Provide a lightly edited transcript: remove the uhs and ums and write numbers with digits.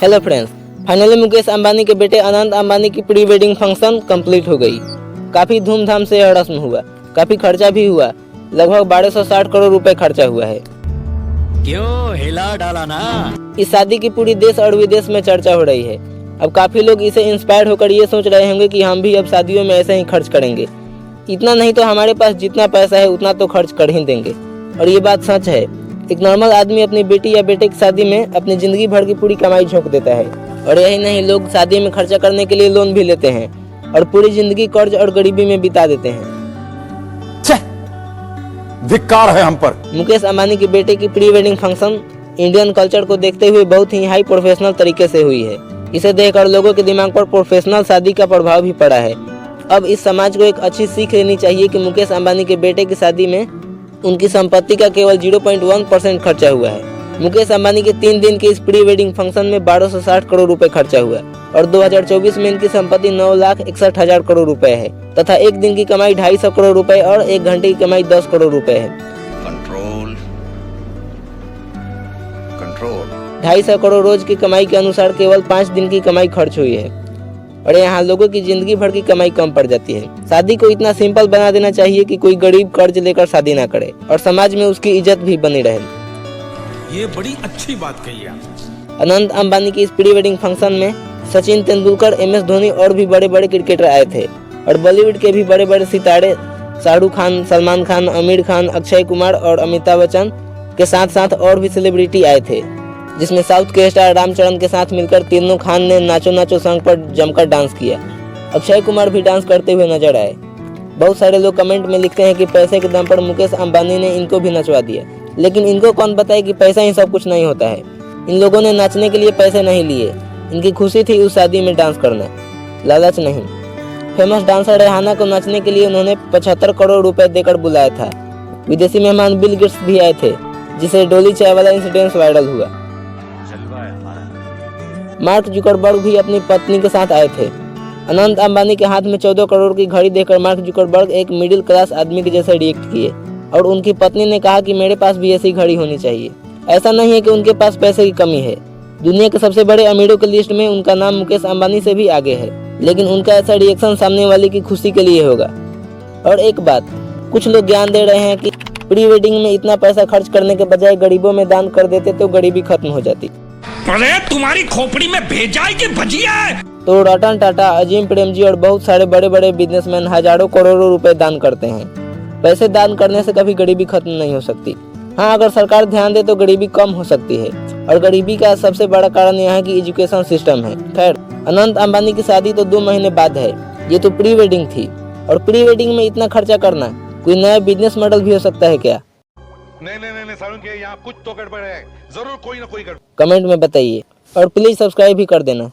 Hello friends, finally Mukesh Ambani के बेटे अनंत अंबानी की प्री वेडिंग फंक्शन कंप्लीट हो गई। काफ़ी धूमधाम से यह रस्म हुआ, काफ़ी खर्चा भी हुआ। लगभग 1260 करोड़ रुपए खर्चा हुआ है। क्यों हिला डाला ना। इस शादी की पूरी देश और विदेश में चर्चा हो रही है। अब काफ़ी लोग इसे इंस्पायर होकर ये सोच रहे होंगे कि हम भी अब शादियों में ऐसे ही खर्च करेंगे। इतना नहीं तो हमारे पास जितना पैसा है उतना तो खर्च कर ही देंगे। और ये बात सच है। एक नॉर्मल आदमी अपनी बेटी या बेटे की शादी में अपनी जिंदगी भर की पूरी कमाई झोंक देता है। और यही नहीं, लोग शादी में खर्चा करने के लिए लोन भी लेते हैं और पूरी जिंदगी कर्ज और गरीबी में बिता देते हैं। धिक्कार है हम पर। मुकेश अंबानी के बेटे की pre wedding function Indian culture को देखते हुए बहुत ही हाई प्रोफेशनल तरीके से हुई है। इसे देखकर लोगों के दिमाग पर प्रोफेशनल शादी का प्रभाव भी पड़ा है। अब इस समाज को एक अच्छी सीख लेनी चाहिए कि मुकेश अंबानी के बेटे की शादी में उनकी संपत्ति का केवल 0.1% खर्चा हुआ है। मुकेश अंबानी के 3 दिन के इस प्री वेडिंग फंक्शन में 1260 करोड़ रुपए खर्चा हुआ और 2024 में इनकी संपत्ति 9,61,000 करोड़ रुपए है तथा एक दिन की कमाई 250 करोड़ रुपए और 1 घंटे की कमाई 10 करोड़ रुपए है। कंट्रोल 250 करोड़ रोज की कमाई के अनुसार केवल 5 दिन की कमाई खर्च हुई है और यहाँ लोगों की जिंदगी भर की कमाई कम पड़ जाती है। शादी को इतना सिंपल बना देना चाहिए कि कोई गरीब कर्ज लेकर शादी ना करे और समाज में उसकी इज्जत भी बनी रहे। ये बड़ी अच्छी बात कही आप। अनंत अंबानी की इस प्री वेडिंग फंक्शन में सचिन तेंदुलकर, MS धोनी और भी बड़े बड़े क्रिकेटर आए थे और बॉलीवुड के भी बड़े बड़े सितारे शाहरुख खान, सलमान खान, आमिर खान, अक्षय कुमार और अमिताभ बच्चन के साथ साथ और भी सेलिब्रिटी आए थे, जिसमें साउथ के स्टार रामचरण के साथ मिलकर तीनों खान ने नाचो नाचो सॉन्ग पर जमकर डांस किया। अक्षय कुमार भी डांस करते हुए नजर आए। बहुत सारे लोग कमेंट में लिखते हैं कि पैसे के दम पर मुकेश अंबानी ने इनको भी नचवा दिया, लेकिन इनको कौन बताए कि पैसा ही सब कुछ नहीं होता है। इन लोगों ने नाचने के लिए पैसे नहीं लिए, इनकी खुशी थी उस शादी में डांस करना, लालच नहीं। फेमस डांसर रेहाना को नाचने के लिए उन्होंने 75 करोड़ रुपए देकर बुलाया था। विदेशी मेहमान बिल गेट्स भी आए थे, जिसे डोली चाय वाला इंसिडेंट वायरल हुआ। मार्क जुकरबर्ग भी अपनी पत्नी के साथ आए थे। अनंत अंबानी के हाथ में 14 करोड़ की घड़ी देखकर मार्क जुकरबर्ग एक मिडिल क्लास आदमी के जैसे रिएक्ट किए और उनकी पत्नी ने कहा कि मेरे पास भी ऐसी घड़ी होनी चाहिए। ऐसा नहीं है कि उनके पास पैसे की कमी है। दुनिया के सबसे बड़े अमीरों की लिस्ट में उनका नाम मुकेश अंबानी से भी आगे है, लेकिन उनका ऐसा रिएक्शन सामने वाले की खुशी के लिए होगा। और एक बात, कुछ लोग ज्ञान दे रहे हैं कि प्री वेडिंग में इतना पैसा खर्च करने के बजाय गरीबों में दान कर देते तो गरीबी खत्म हो जाती। अरे तुम्हारी खोपड़ी में भेजा है कि भजिया है? तो रतन टाटा, अजीम प्रेमजी और बहुत सारे बड़े बड़े बिजनेसमैन हजारों करोड़ों रुपए दान करते हैं। पैसे दान करने से कभी गरीबी खत्म नहीं हो सकती। हाँ, अगर सरकार ध्यान दे तो गरीबी कम हो सकती है और गरीबी का सबसे बड़ा कारण यह है कि एजुकेशन सिस्टम है। खैर, अनंत अंबानी की शादी तो 2 महीने बाद है। ये तो प्री वेडिंग थी और प्री वेडिंग में इतना खर्चा करना कोई नया बिजनेस मॉडल भी हो सकता है क्या? नहीं सारुण के यहाँ कुछ तो गड़बड़ है, जरूर कोई ना कोई गड़बड़। कमेंट में बताइए और प्लीज सब्सक्राइब भी कर देना।